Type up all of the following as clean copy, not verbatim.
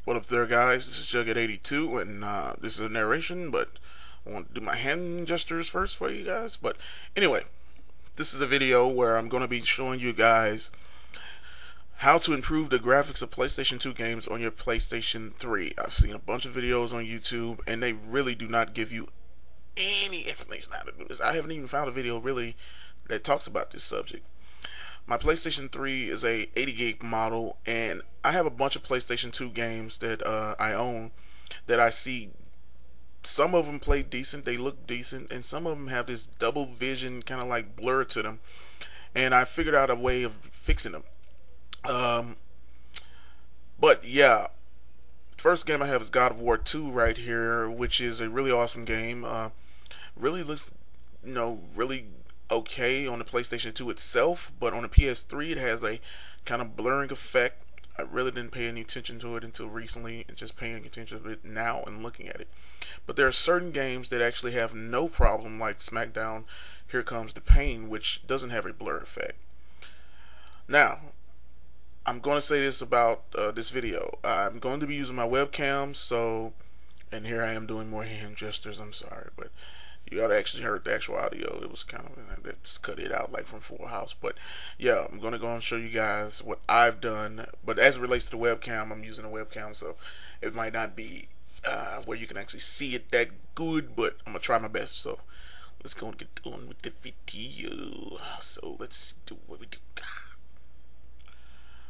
What up there, guys? This is Jughead82, and this is a narration, but I want to do my hand gestures first for you guys. But anyway, this is a video where I'm going to be showing you guys how to improve the graphics of PlayStation 2 games on your PlayStation 3. I've seen a bunch of videos on YouTube, and they really do not give you any explanation how to do this. I haven't even found a video really that talks about this subject. My PlayStation 3 is a 80 gig model, and I have a bunch of PlayStation 2 games that I own that I see. Some of them play decent, they look decent, and some of them have this double vision kind of like blur to them. And I figured out a way of fixing them. Um, but yeah, first game I have is God of War 2 right here, which is a really awesome game. Really looks, really okay on the PlayStation 2 itself, but on the PS3 it has a kind of blurring effect. I really didn't pay any attention to it until recently, and just paying attention to it now and looking at it. But there are certain games that actually have no problem, like SmackDown Here Comes the Pain, which doesn't have a blur effect. Now, I'm going to say this about this video. I'm going to be using my webcam, so, and here I am doing more hand gestures, I'm sorry, but you gotta actually heard the actual audio. It was kind of, let's cut it out like from Full House. But yeah, I'm gonna go and show you guys what I've done. But as it relates to the webcam, I'm using a webcam, so it might not be where you can actually see it that good, but I'm gonna try my best. So let's go and get on with the video. So let's do what we do.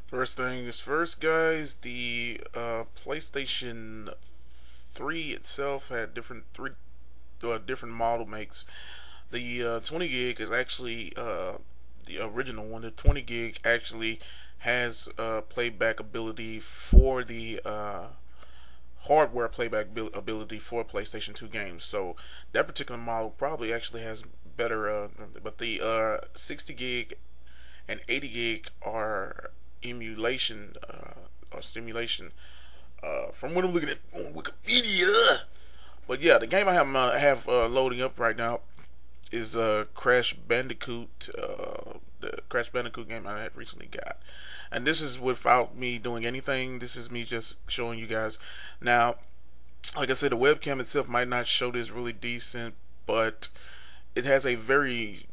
First thing is first, guys. The PlayStation 3 itself had different model makes. The 20 gig is actually the original one. The 20 gig actually has playback ability for the hardware playback ability for PlayStation 2 games. So that particular model probably actually has better. But the 60 gig and 80 gig are emulation or stimulation. From what I'm looking at on Wikipedia. But yeah, the game I have loading up right now is Crash Bandicoot, the Crash Bandicoot game I had recently got. And this is without me doing anything. This is me just showing you guys. Now, like I said, the webcam itself might not show this really decent, but it has a very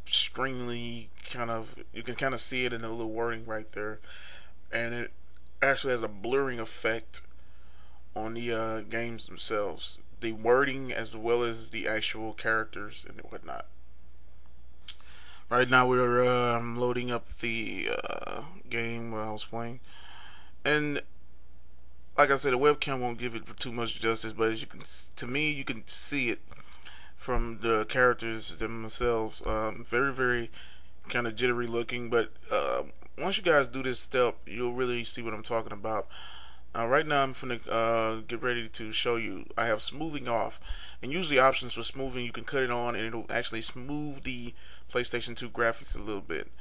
stringly kind of, you can kind of see it in the little wording right there. And it actually has a blurring effect on the games themselves, the wording as well as the actual characters and whatnot. Right now we're loading up the game where I was playing, and like I said, the webcam won't give it too much justice, but as you can, to me, you can see it from the characters themselves. Very, very kind of jittery looking, but once you guys do this step, you'll really see what I'm talking about. Right now I'm gonna get ready to show you. I have smoothing off, and usually options for smoothing, you can cut it on and it'll actually smooth the PlayStation 2 graphics a little bit.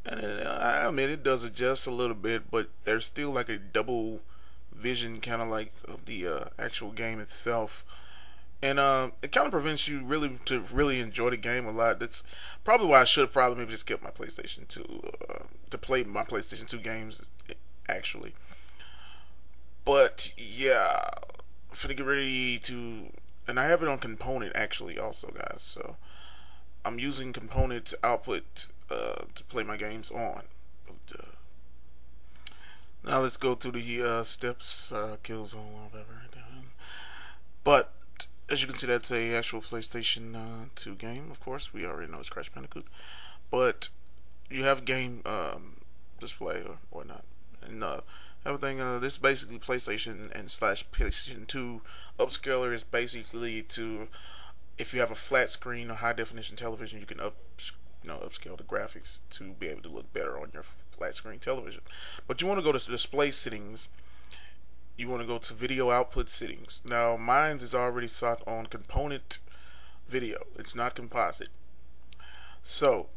And I admit it does adjust a little bit, but there's still like a double vision kind of like of the actual game itself. And it kind of prevents you really to really enjoy the game a lot. That's probably why I should have probably maybe just kept my PlayStation 2 to play my PlayStation 2 games actually. But yeah, I'm finna get ready to, and I have it on component actually also, guys. So I'm using component output to play my games on. Now let's go through the steps, kill zone, whatever. But as you can see, that's a actual PlayStation 2 game. Of course, we already know it's Crash Bandicoot. But you have game display or whatnot, and everything. This basically PlayStation and slash PlayStation 2 upscaler is basically to, if you have a flat screen or high definition television, you can upscale the graphics to be able to look better on your flat screen television. But you want to go to display settings. You want to go to video output settings. Now mine's is already set on component video. It's not composite. So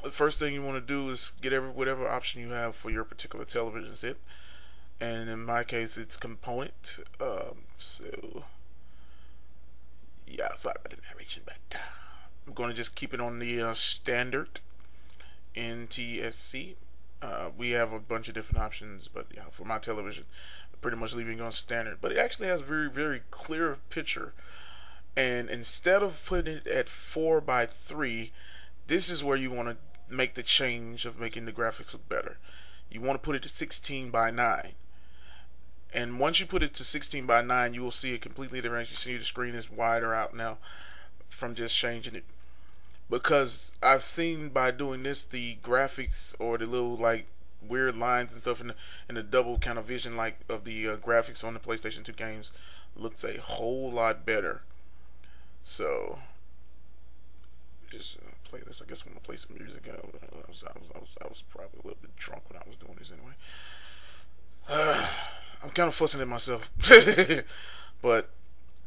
the first thing you want to do is get whatever option you have for your particular television set, and in my case it's component. So yeah, sorry about the narration, but I'm going to just keep it on the standard NTSC We have a bunch of different options, but yeah, for my television, pretty much leaving it on standard. But it actually has a very, very clear picture. And instead of putting it at 4 by 3, this is where you want to make the change of making the graphics look better. You want to put it to 16 by 9. And once you put it to 16 by 9, you will see it completely different. You see the screen is wider out now from just changing it. Because I've seen by doing this, the graphics or the little like weird lines and stuff in the double kind of vision like of the graphics on the PlayStation 2 games looks a whole lot better. So just play this. I guess I'm gonna play some music. I was probably a little bit drunk when I was doing this anyway. I'm kind of fussing at myself, but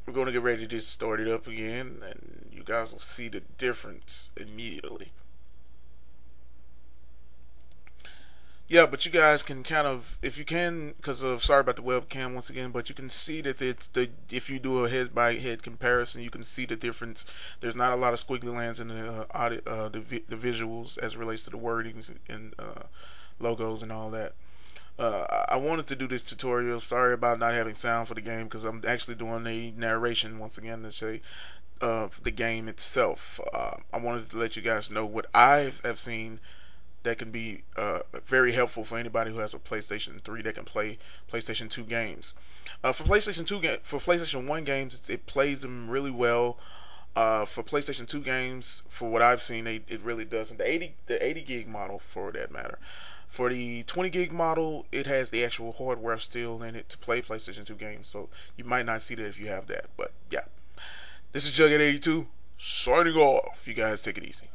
we're going to get ready to get started up again, and you guys will see the difference immediately. Yeah, but you guys can kind of, if you can, because of sorry about the webcam once again, but you can see that it's the if you do a head by head comparison, you can see the difference. There's not a lot of squiggly lines in the audio, the visuals as it relates to the wordings and logos and all that. I wanted to do this tutorial. Sorry about not having sound for the game because I'm actually doing a narration once again to say the game itself. I wanted to let you guys know what I have seen that can be very helpful for anybody who has a PlayStation 3 that can play PlayStation 2 games. For PlayStation 1 games, it plays them really well. For PlayStation 2 games, for what I've seen, it really doesn't. The 80 gig model, for that matter. For the 20 gig model, it has the actual hardware still in it to play PlayStation 2 games, so you might not see that if you have that. But yeah, this is Jughead82 signing off. You guys take it easy.